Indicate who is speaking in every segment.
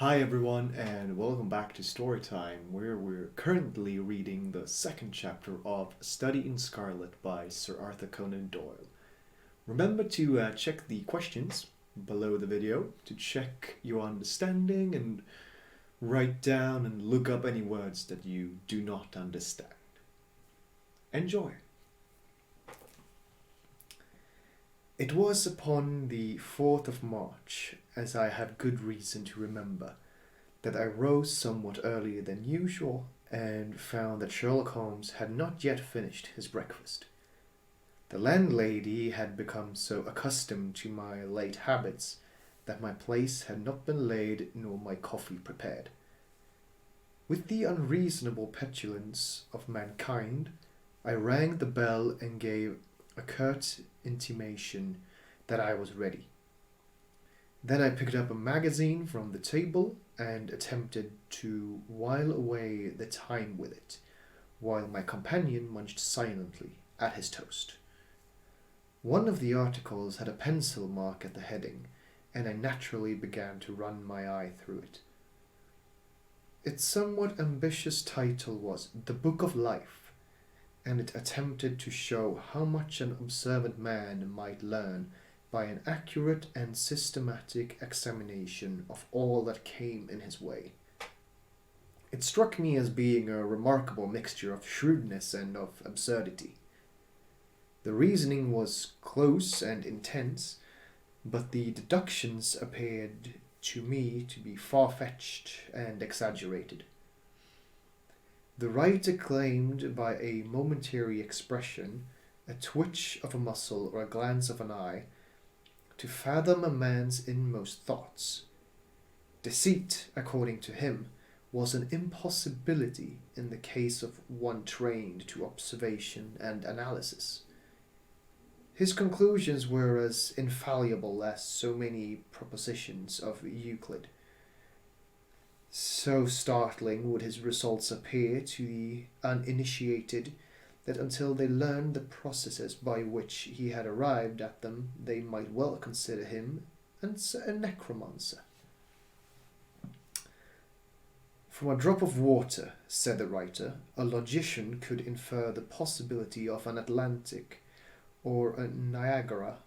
Speaker 1: Hi everyone, and welcome back to Storytime, where we're currently reading the second chapter of Study in Scarlet by Sir Arthur Conan Doyle. Remember to check the questions below the video to check your understanding and write down and look up any words that you do not understand. Enjoy! It was upon the 4th of March, as I have good reason to remember, that I rose somewhat earlier than usual and found that Sherlock Holmes had not yet finished his breakfast. The landlady had become so accustomed to my late habits that my place had not been laid nor my coffee prepared. With the unreasonable petulance of mankind, I rang the bell and gave a curt intimation that I was ready. Then I picked up a magazine from the table and attempted to while away the time with it, while my companion munched silently at his toast. One of the articles had a pencil mark at the heading, and I naturally began to run my eye through it. Its somewhat ambitious title was The Book of Life, and it attempted to show how much an observant man might learn by an accurate and systematic examination of all that came in his way. It struck me as being a remarkable mixture of shrewdness and of absurdity. The reasoning was close and intense, but the deductions appeared to me to be far-fetched and exaggerated. The writer claimed by a momentary expression, a twitch of a muscle or a glance of an eye, to fathom a man's inmost thoughts. Deceit, according to him, was an impossibility in the case of one trained to observation and analysis. His conclusions were as infallible as so many propositions of Euclid. So startling would his results appear to the uninitiated that until they learned the processes by which he had arrived at them, they might well consider him a necromancer. From a drop of water, said the writer, a logician could infer the possibility of an Atlantic or a Niagara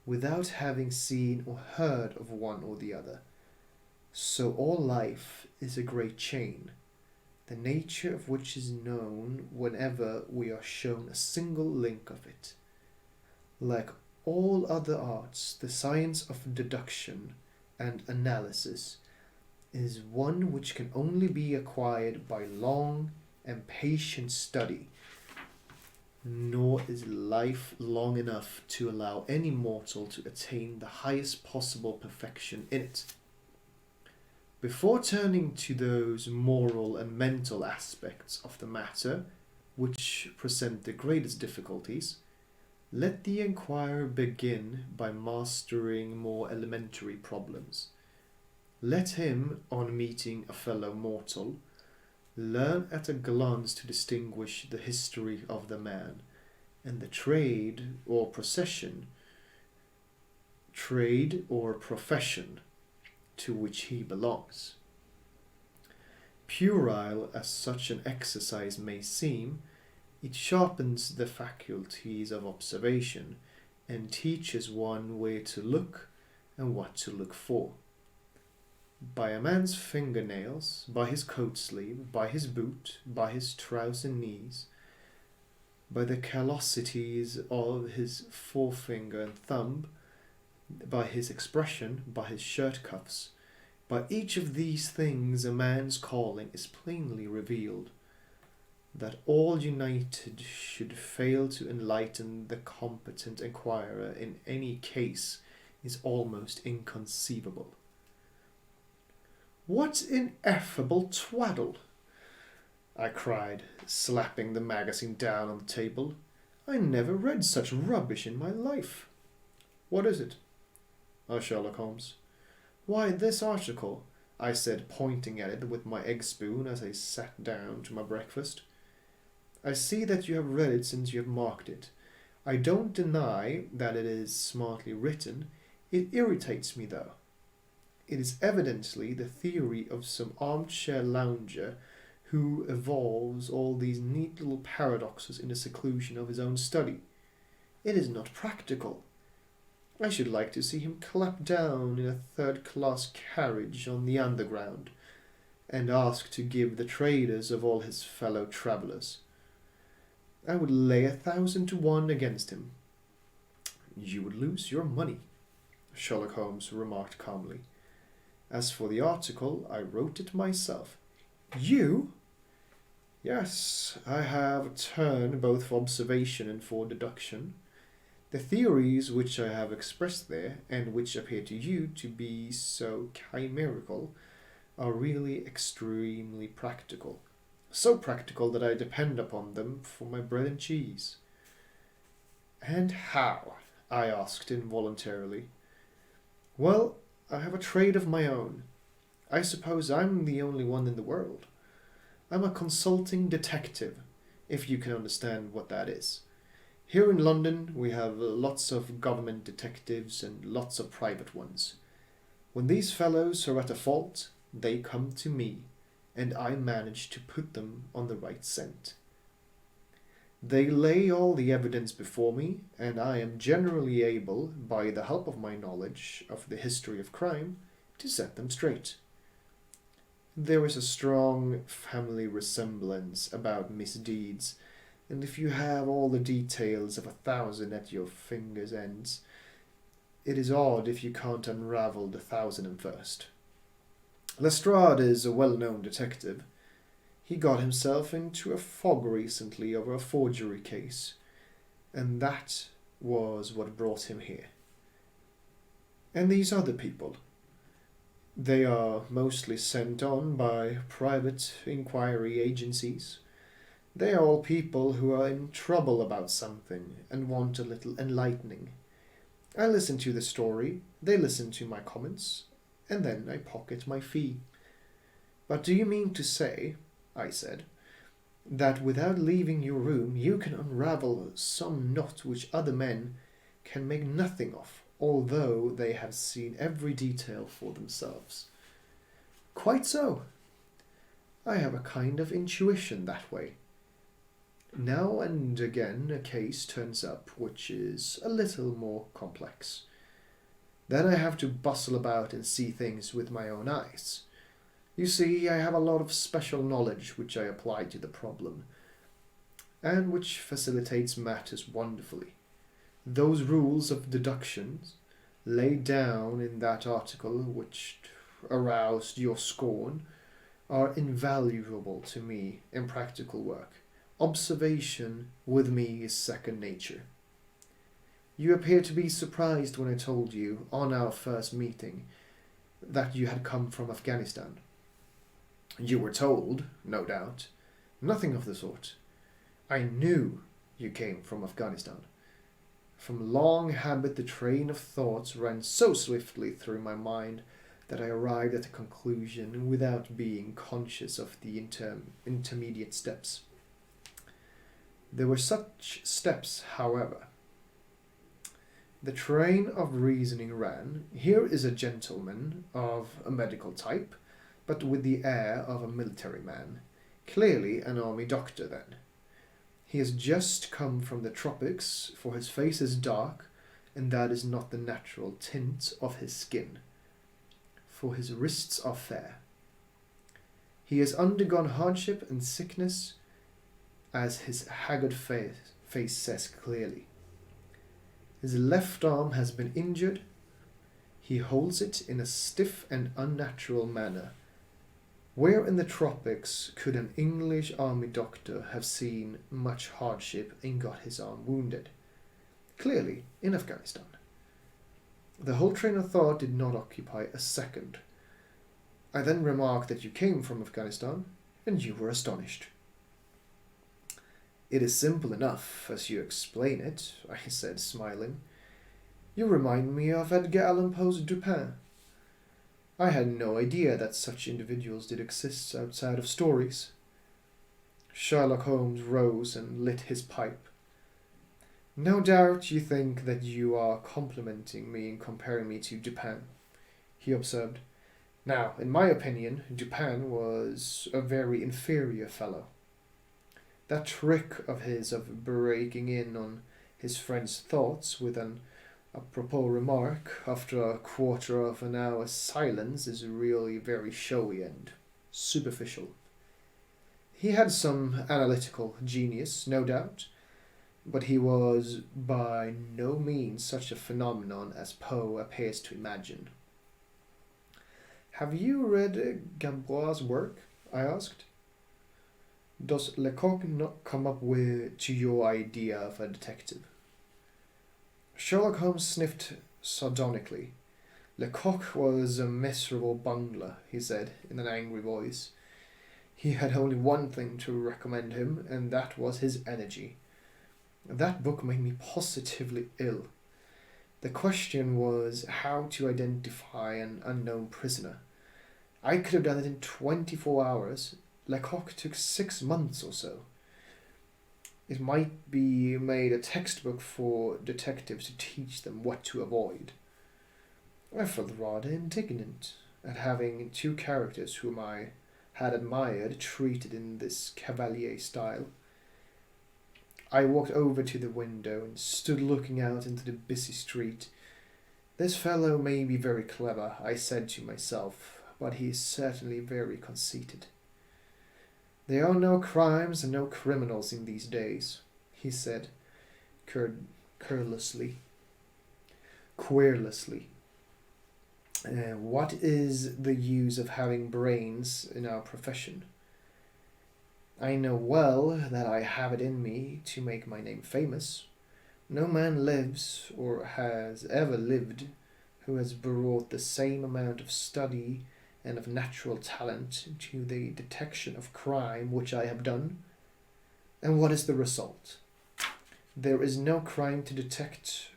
Speaker 1: without having seen or heard of one or the other. So all life is a great chain, the nature of which is known whenever we are shown a single link of it. Like all other arts, the science of deduction and analysis is one which can only be acquired by long and patient study, nor is life long enough to allow any mortal to attain the highest possible perfection in it. Before turning to those moral and mental aspects of the matter which present the greatest difficulties, let the inquirer begin by mastering more elementary problems. Let him, on meeting a fellow mortal, learn at a glance to distinguish the history of the man, and the trade or profession to which he belongs. Puerile as such an exercise may seem, it sharpens the faculties of observation and teaches one where to look and what to look for. By a man's fingernails, by his coat sleeve, by his boot, by his trouser knees, by the callosities of his forefinger and thumb, by his expression, by his shirt cuffs, by each of these things a man's calling is plainly revealed. That all united should fail to enlighten the competent inquirer in any case is almost inconceivable. What ineffable twaddle! I cried, slapping the magazine down on the table. I never read such rubbish in my life. What is it? Asked Sherlock Holmes. Why, this article, I said, pointing at it with my egg spoon as I sat down to my breakfast. I see that you have read it since you have marked it. I don't deny that it is smartly written. It irritates me, though. It is evidently the theory of some armchair lounger who evolves all these neat little paradoxes in the seclusion of his own study. It is not practical. I should like to see him clap down in a third-class carriage on the Underground, and ask to give the traders of all his fellow travellers. I would lay 1,000 to 1 against him. You would lose your money, Sherlock Holmes remarked calmly. As for the article, I wrote it myself. You? Yes, I have a turn both for observation and for deduction. The theories which I have expressed there, and which appear to you to be so chimerical, are really extremely practical. So practical that I depend upon them for my bread and cheese. And how? I asked involuntarily. Well, I have a trade of my own. I suppose I'm the only one in the world. I'm a consulting detective, if you can understand what that is. Here in London we have lots of government detectives and lots of private ones. When these fellows are at a fault, they come to me, and I manage to put them on the right scent. They lay all the evidence before me, and I am generally able, by the help of my knowledge of the history of crime, to set them straight. There is a strong family resemblance about misdeeds, and if you have all the details of 1,000 at your fingers' ends, it is odd if you can't unravel the 1,001st. Lestrade is a well-known detective. He got himself into a fog recently over a forgery case, and that was what brought him here. And these other people, they are mostly sent on by private inquiry agencies. They are all people who are in trouble about something and want a little enlightening. I listen to the story, they listen to my comments, and then I pocket my fee. But do you mean to say, I said, that without leaving your room you can unravel some knot which other men can make nothing of, although they have seen every detail for themselves? Quite so. I have a kind of intuition that way. Now and again a case turns up which is a little more complex. Then I have to bustle about and see things with my own eyes. You see, I have a lot of special knowledge which I apply to the problem, and which facilitates matters wonderfully. Those rules of deductions laid down in that article which aroused your scorn are invaluable to me in practical work. Observation with me is second nature. You appear to be surprised when I told you, on our first meeting, that you had come from Afghanistan. You were told, no doubt, nothing of the sort. I knew you came from Afghanistan. From long habit the train of thoughts ran so swiftly through my mind that I arrived at a conclusion without being conscious of the intermediate steps. There were such steps, however. The train of reasoning ran, here is a gentleman of a medical type, but with the air of a military man, clearly an army doctor then. He has just come from the tropics, for his face is dark, and that is not the natural tint of his skin, for his wrists are fair. He has undergone hardship and sickness, as his haggard face says clearly. His left arm has been injured. He holds it in a stiff and unnatural manner. Where in the tropics could an English army doctor have seen much hardship and got his arm wounded? Clearly, in Afghanistan. The whole train of thought did not occupy a second. I then remarked that you came from Afghanistan, and you were astonished. It is simple enough, as you explain it, I said, smiling. You remind me of Edgar Allan Poe's Dupin. I had no idea that such individuals did exist outside of stories. Sherlock Holmes rose and lit his pipe. No doubt you think that you are complimenting me in comparing me to Dupin, he observed. Now, in my opinion, Dupin was a very inferior fellow. That trick of his of breaking in on his friend's thoughts with an apropos remark after a quarter of an hour's silence is really very showy and superficial. He had some analytical genius, no doubt, but he was by no means such a phenomenon as Poe appears to imagine. "Have you read Gamboa's work?" I asked. "Does Lecoq not come up to your idea of a detective?" Sherlock Holmes sniffed sardonically. "Lecoq was a miserable bungler," he said in an angry voice. "He had only one thing to recommend him, and that was his energy. That book made me positively ill. The question was how to identify an unknown prisoner. I could have done it in 24 hours. Lecoq took 6 months or so. It might be made a textbook for detectives to teach them what to avoid." I felt rather indignant at having two characters whom I had admired treated in this cavalier style. I walked over to the window and stood looking out into the busy street. "This fellow may be very clever," I said to myself, "but he is certainly very conceited." "There are no crimes and no criminals in these days," he said, querulously. What is the use of having brains in our profession? I know well that I have it in me to make my name famous. No man lives, or has ever lived, who has brought the same amount of study and of natural talent to the detection of crime which I have done. And what is the result? There is no crime to detect,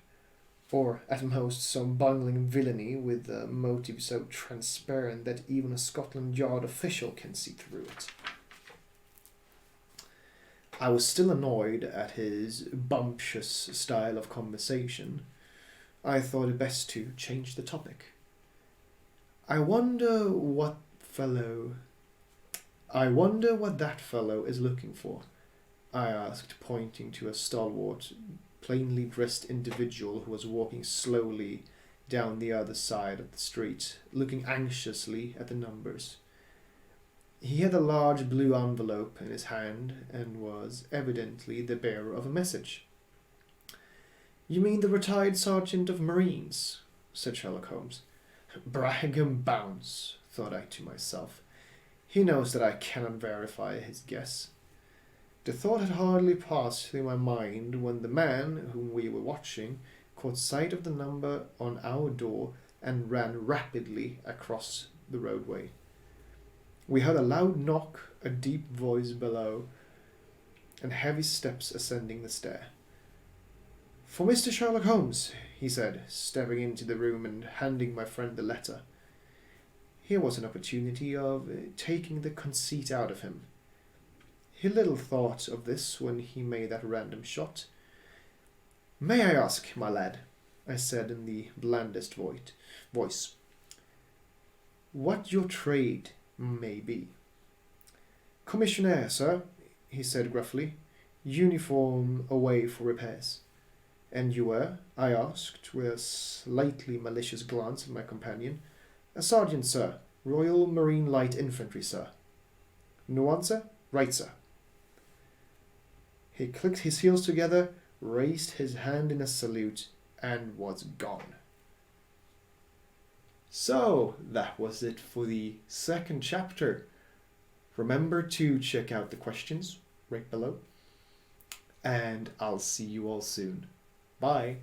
Speaker 1: or at most some bungling villainy with a motive so transparent that even a Scotland Yard official can see through it. I was still annoyed at his bumptious style of conversation. I thought it best to change the topic. I wonder what that fellow is looking for," I asked, pointing to a stalwart, plainly dressed individual who was walking slowly down the other side of the street, looking anxiously at the numbers. He had a large blue envelope in his hand and was evidently the bearer of a message. "You mean the retired sergeant of Marines?" said Sherlock Holmes. "Brag and bounce," thought I to myself. "He knows that I cannot verify his guess." The thought had hardly passed through my mind when the man whom we were watching caught sight of the number on our door and ran rapidly across the roadway. We heard a loud knock, a deep voice below, and heavy steps ascending the stair. "For Mr. Sherlock Holmes," he said, stepping into the room and handing my friend the letter. Here was an opportunity of taking the conceit out of him. He little thought of this when he made that random shot. "May I ask, my lad," I said in the blandest voice, "what your trade may be?" "Commissionaire, sir," he said gruffly. "Uniform away for repairs." "And you were?" I asked, with a slightly malicious glance at my companion. "A sergeant, sir. Royal Marine Light Infantry, sir." "No answer? Right, sir." He clicked his heels together, raised his hand in a salute, and was gone. So, that was it for the second chapter. Remember to check out the questions right below, and I'll see you all soon. Bye.